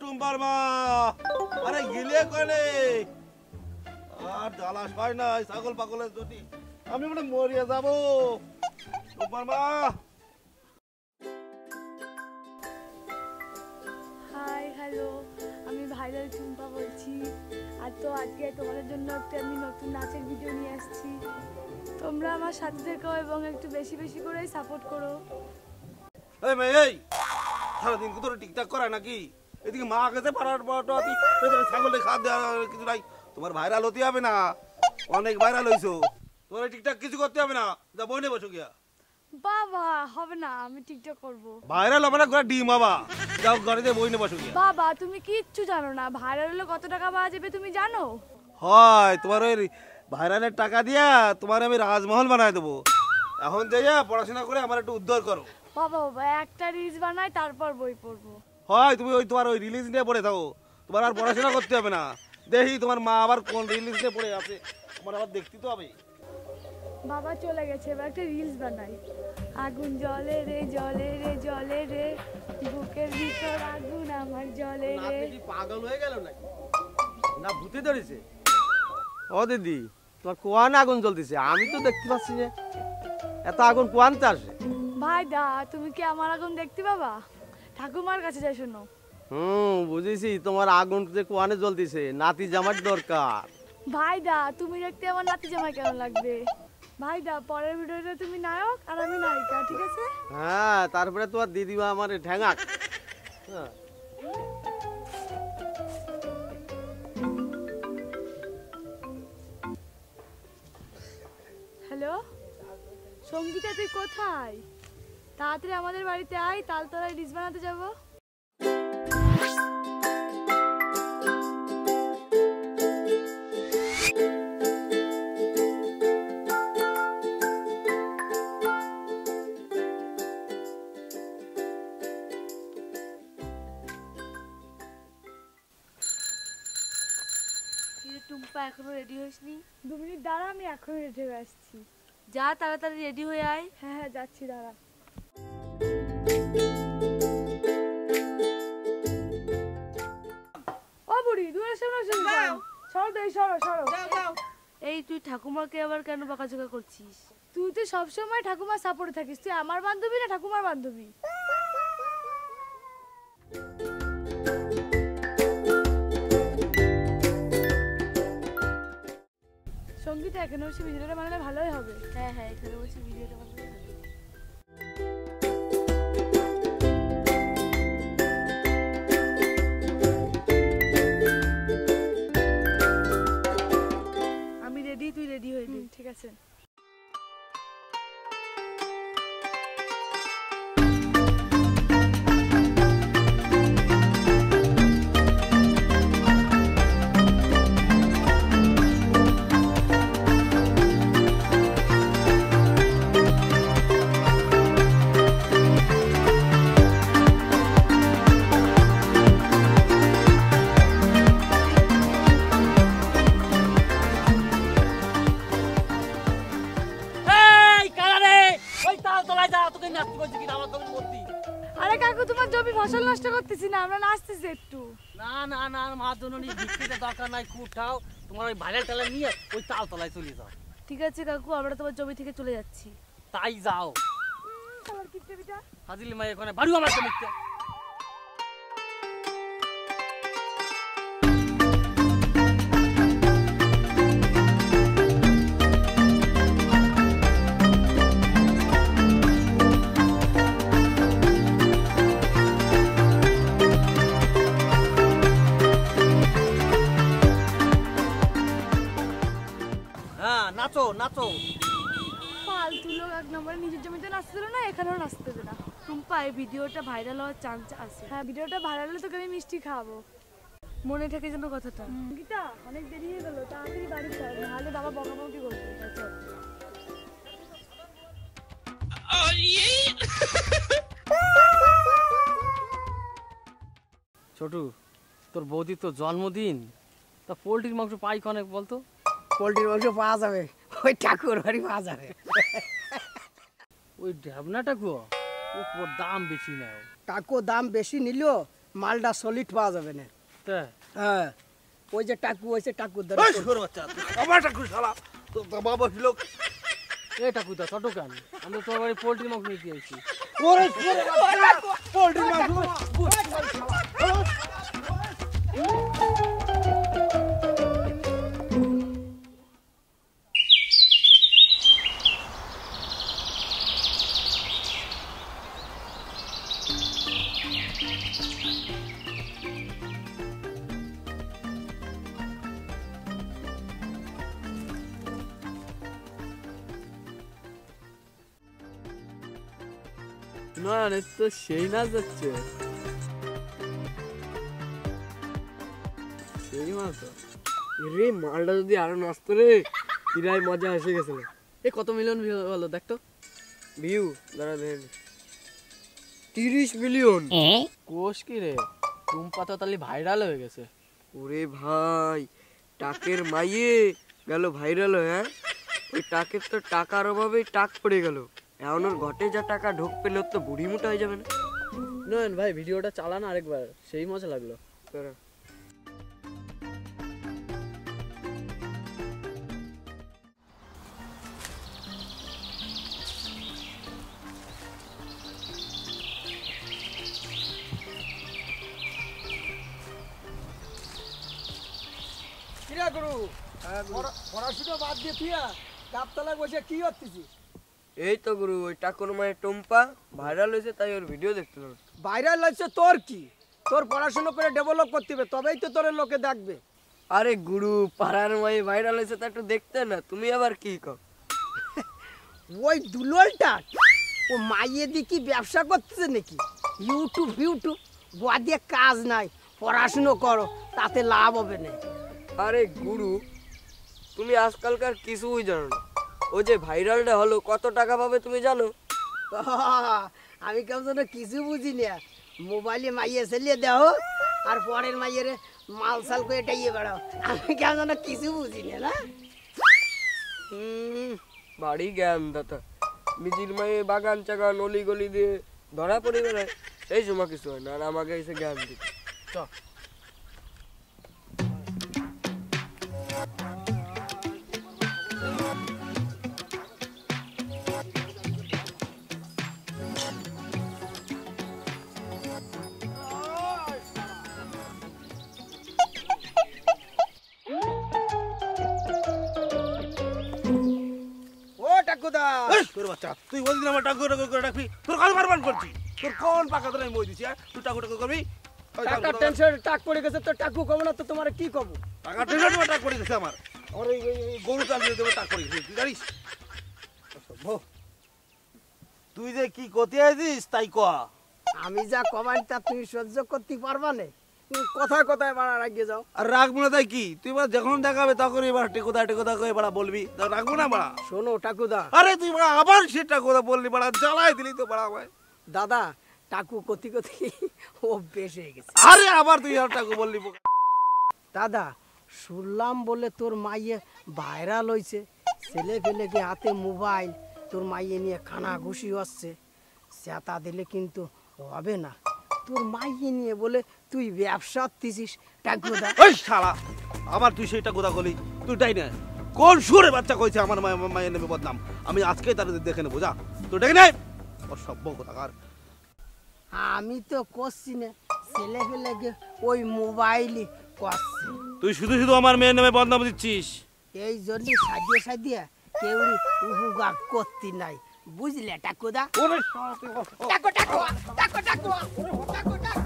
টুম্পার মা, আরে গিলে কনে আর জ্বালাস হয় না ছাগল পাগলের যদি আমি মানে মরিয়া যাব। টুম্পার মা। হাই হ্যালো, আমি ভাইরাল টুম্পা বলছি। আর তো আজকে তোমাদের জন্য একটা আমি নতুন নাচের ভিডিও নিয়ে আসছি। তোমরা আমার সাথে থেকো এবং একটু বেশি বেশি করে সাপোর্ট করো। এই মেয়ে, এই সারাদিন কি তোর টিকটাক করা নাকি? এদিকে মা গেছে পাড়ার ছাগলে খাদ দেওয়ার কিছু নাই। তোমার ভাইরাল হতে হবে না, অনেক ভাইরাল হইছো, তোমার টিকটাক কিছু করতে হবে না। যা বই নে বসো গিয়া। বাবা হবে না, আমি টিকটক করব। ভাইরাল হবে না ঘরে ডিম বাবা, যাও ঘরে দিয়ে বই নে বসো গিয়া। বাবা তুমি কিচ্ছু জানো না, ভাইরাল হলে কত টাকা পাওয়া যাবে তুমি জানো? হয় তোমার ওই ভাইরালের টাকা দিয়া তোমার আমি রাজমহল বানায় দেবো। এখন যাইয়া পড়াশোনা করে আমার একটু উদ্ধার করো। বাবা বাবা একটা রিলস বানাই তারপর বই পড়বো। হয় তুমি ওই তোমার ওই রিলিজ নিয়ে পড়ে থাকো, তোমার আর পড়াশোনা করতে হবে না। দেখি তোমার মা আবার কোন রিলিজ নিয়ে পড়ে আছে, আমার আবার দেখতে তো হবে। বাবা চলে গেছে, এবার একটা রিলস বানাই। আগুন জ্বলে রে জ্বলে রে জ্বলে রে, বুকের ভিতর আগুন আমার জ্বলে রে। পাগল হয়ে গেল নাকি না ভূতে ধরেছে? ও দিদি তোমার কোয়ান আগুন জ্বলতেছে, আমি তো দেখতে পাচ্ছি না। এত আগুন কোয়ানতে আসে? ভাই দা তুমি কি আমার আগুন দেখতে পাবা? ঠাকুমার কাছে যাই শোনো। বুঝেছি, তোমার আগুন যে কোয়ানে জ্বলতেছে, নাতি জামার দরকার। ভাই দা তুমি দেখতে আমার নাতি জামাই কেমন লাগবে? ভাই দা পরের ভিডিওতে তুমি নায়ক আর আমি নায়িকা, ঠিক আছে? হ্যাঁ, তারপরে তোমার দিদিমা আমার ঠ্যাঙাক। হ্যাঁ হ্যালো সঙ্গীতা, তুই কোথায়? তাড়াতাড়ি আমাদের বাড়িতে আয়, তালতলায় রিলস বানাতে যাবো। টুম্পা এখনো রেডি হইসনি? 2 মিনিট দাঁড়া, আমি এখনই রেডি হয়ে আসছি। যা তাড়াতাড়ি রেডি হয়ে আয়। হ্যাঁ হ্যাঁ যাচ্ছি, দাঁড়া। ও বুড়ি দূরে সরো, সরো দেই, সরো সরো। এই তুই ঠাকুমাকে আবার কেন বকাঝকা করছিস? তুই তো সবসময় ঠাকুমার সাপোর্টে থাকিস, তুই আমার বান্ধবী না ঠাকুমার বান্ধবী? সঙ্গীতা এখানে বসে ভিডিওটা বানালে ভালোই হবে। হ্যাঁ হ্যাঁ, এখানে বসে ভিডিওটা বানালে ভালো। আমি রেডি, তুই রেডি হয়ে নে। ঠিক আছে। আরে কাকু তোমার জমি ফসল নষ্ট করতেছি না, আমরা নাচতেছি একটু। না না না, মা জননী বিক্রিতে দরকার নাই, কুঠাও তোমার ওই ভাইরাল টালা নিয়ে ওই তালতলায় চলে যাও। ঠিক আছে কাকু, আমরা তোমার জমি থেকে চলে যাচ্ছি। তাই যাও। আমার কিপটেবিটা হাজিলি মাই এখানে বাড়ি আমার জমিতে। নাচো নাচো। ফালতু লোক, 1 নম্বরে নিজের জমিতে নাচতে দেবে না, এখানেও নাচতে দেবে না। টুম্পা এই ভিডিওটা ভাইরাল হওয়ার চান্স আছে। হ্যাঁ ভিডিওটা ভাইরাল হলে তোকে আমি মিষ্টি খাওয়াবো, মনে থাকে যেন কথাটা। গীতা অনেক দেরি হয়ে গেল, তাড়াতাড়ি বাড়ি চল, নাহলে বাবা বকাবকি করবে। চল। ছোটু, তোর বৌদির তো জন্মদিন, তা পোল্ট্রির মাংস পাই কনেক বলতো? পোল্ট্রির মাংস পাওয়া যাবে, ওই ঠাকুর বাড়ি পাওয়া যাবে। ওই ঢ্যাবনাটা গো, ওর দাম বেশি নেও। কাকু দাম বেশি নিলেও মালটা সলিড পাওয়া যাবে না। হ্যাঁ ওই যে টাকু হয়েছে টাকুর দ্বারা ওই শুয়োর বাচ্চা আমার টাকু শালা তো বাবা ফিলো এ ঠাকুরদা ছোট কেন? আমরা তোমার বাড়ি পোল্ট্রি মাংস নিতে আইছি। ওরে শুয়োর বাচ্চা পোল্ট্রি মাংস না তো সেই নাচ যাচ্ছে, সেই মাছ রে। মালটা যদি আরো নাচতো রে, কিরাই মজা এসে গেছিল। এ কত মিলিয়ন ভিউ হলো দেখতো, ভিউ দাঁড়া দেখ 30 মিলিয়ন। কোষ কি রে, টুম্পা তো তাহলে ভাইরাল হয়ে গেছে। ওরে ভাই, টাকের মাইয়ে গেল ভাইরাল হয়ে। হ্যাঁ ওই টাকের তো টাকার অভাবে টাক পড়ে গেল। এখন ওর ঘটে যা টাকা ঢোক পেলে তো বুড়ি মোটা হয়ে যাবে না। নয়ন ভাই ভিডিওটা চালান আরেকবার, সেই মজা লাগলো। কিরা গুরু পড়াশোনা বাদ দিয়ে তুই গাবতলায় বসে কি করতেছিস? এই তো গুরু, ওই টাকুর মায়ের টুম্পা ভাইরাল হয়েছে, তাই ওর ভিডিও দেখছিলাম। ভাইরাল হচ্ছে তোর কি? তোর পড়াশোনা করে ডেভেলপ করতে হবে, তবেই তো তোর লোকে দেখবে। আরে গুরু, পাড়ার মায়ে ভাইরাল হয়েছে তা একটু দেখতে না, তুমি আবার কি কও? ওই দুললটা ও মাইয়ে দিয়ে কি ব্যবসা করতেছে নাকি? ইউটিউব গোয়া দিয়ে কাজ নাই, পড়াশুনো করো, তাতে লাভ হবে না। আরে গুরু, তুমি আজকালকার কিছুই জানো না। ও যে ভাইরালটা হলো, কত টাকা পাবে তুমি জানো? আমি কেমন কিছু বুঝি না। মোবাইলে মাইয়ে চালিয়ে দেও আর পরের মাইয়ের মালসাল করে টাইয়ে বেড়াও। আমি কেমন কিছু বুঝি না। বাড়ি জ্ঞান দাতা, মিজির মায়ে বাগান চাগান অলি গলি দিয়ে ধরা পড়ে বেড়ায়, এই সময় কিছু হয় না। আর আমাকে এসে জ্ঞান দিতে চ। তোর বাচ্চা তুই বলছিস আমার টাকু টাকু করে ডাকবি, তোর কাল বারবার করছি। তোর কোন পাকা তোর আমি মই দিছি? তুই টাকু টাকু করবি? টাকা টেনশন টাক পড়ে গেছে তো টাকু কব না তো তোমার কি কব? টাকা টেনশন তোমার টাক পড়ে গেছে আমার। আমার এই গরু চাল দিয়ে দেবো টাক পড়ে গেছে, তুই জানিস? তুই যে কি করতে আছিস তাই ক। আমি যা কমাই তা তুমি সহ্য করতে পারবা না। কথায় কথায় বাড়া রাখিয়ে যাও। আর রাখবো না তাই কি? তুই এবার যখন দেখাবে তখন এবার টেকোদা টেকোদা করে বাড়া বলবি, তা রাখবো না বাড়া। শোনো টাকুদা, আরে তুই বাড়া আবার সেটা কথা বললি বাড়া, জ্বালাই দিলি তো বাড়া ভাই। দাদা টাকু কতি কতি ও বেশ হয়ে গেছে। আরে আবার তুই আর টাকু বললি। দাদা শুনলাম বলে তোর মাইয়ে ভাইরাল হয়েছে, ছেলে ফেলে কি হাতে মোবাইল, তোর মাইয়ে নিয়ে খানা ঘুষি হচ্ছে। সেটা দিলে কিন্তু হবে না। তোর মাইয়ে নিয়ে বলে তুই ব্যবসা দিছিস টাকুদা। ওই শালা আবার তুই সেইটা কথা বলি, তুই তাই না? কোন সুরে বাচ্চা কইছে আমার মায়ের নেবে বদনাম? আমি আজকে তার দেখে নেবো, যা তুই ডেকে নে। অসভ্য কথাকার। আমি তো করছি না, ছেলে ফেলে ওই মোবাইলই করছে। তুই শুধু শুধু আমার মেয়ের নামে বদনাম দিচ্ছিস। এই জন্য সাজিয়ে সাজিয়ে কেউরি উহুগা করতে নাই, বুঝলে টাকুদা? ওরে টাকু টাকু টাকু টাকু টাকু টাকু।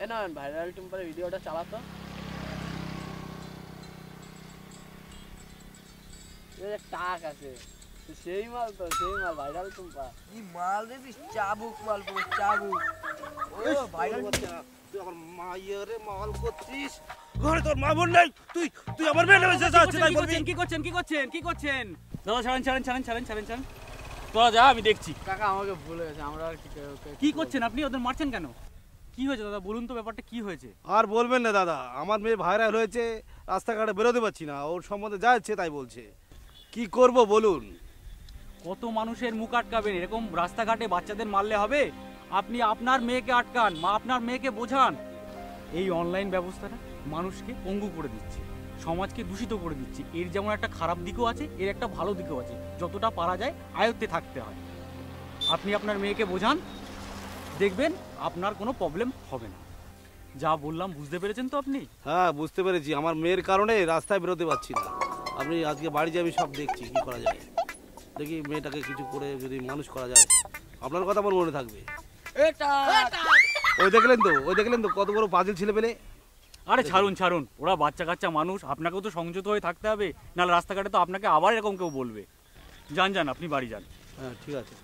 এ না ভাইরাল টুম্পার ভিডিওটা চালাতো। টাক আছে সেই মাল, তো সেই মাল ভাইরাল টুম্পা। কি মাল দিছিস? চাবুক মাল, পুরো চাবুক। ও ভাইরাল বাচ্চা, তুই আমার মায়ের মাল করছিস। ঘরে তোর মা বোন নাই, তুই তুই আমার মেয়ের নামে যাচ্ছিস তাই বলবি? কি করছেন? দাদা ছাড়েন। তোরা যা, আমি দেখছি। কাকা আমাকে ভুলে গেছে, আমরা আর কি কি করছেন আপনি? ওদের মারছেন কেন? কি হয়েছে দাদা, বলুন তো ব্যাপারটা কি হয়েছে? আর বলবেন না দাদা, আমার মেয়ে ভাইরাল হয়েছে, রাস্তাঘাটে বেরোতে পারছি না, ওর সম্বন্ধে যা ইচ্ছে তাই বলছে। কি করব বলুন? কত মানুষের মুখ আটকাবেন? এরকম রাস্তাঘাটে বাচ্চাদের মারলে হবে? আপনি আপনার মেয়েকে আটকান, আপনার মেয়েকে বোঝান। এই অনলাইন ব্যবস্থাটা মানুষকে পঙ্গু করে দিচ্ছে, সমাজকে দূষিত করে দিচ্ছে। এর যেমন একটা খারাপ দিকও আছে, এর একটা ভালো দিকও আছে। যতটা পারা যায় আয়ত্তে থাকতে হয়। আপনি আপনার মেয়েকে বোঝান, দেখবেন আপনার কোনো প্রবলেম হবে না। যা বললাম বুঝতে পেরেছেন তো আপনি? হ্যাঁ, বুঝতে পেরেছি। আমার মেয়ের কারণে রাস্তায় বেরোতে পারছি না। আপনি আজকে বাড়ি যাবি, সব দেখছি কি করা যায়। দেখি মেয়েটাকে কিছু করে যদি মানুষ করা যায়। আপনার কথা আমার মনে থাকবে। ওই দেখলেন তো কত বড় পাজিল ছেলে পেলে। আরে ছাড়ুন, ওরা বাচ্চা কাচ্চা মানুষ, আপনাকেও তো সংযত হয়ে থাকতে হবে, নাহলে রাস্তাঘাটে তো আপনাকে আবার এরকম কেউ বলবে। যান আপনি বাড়ি যান। হ্যাঁ, ঠিক আছে।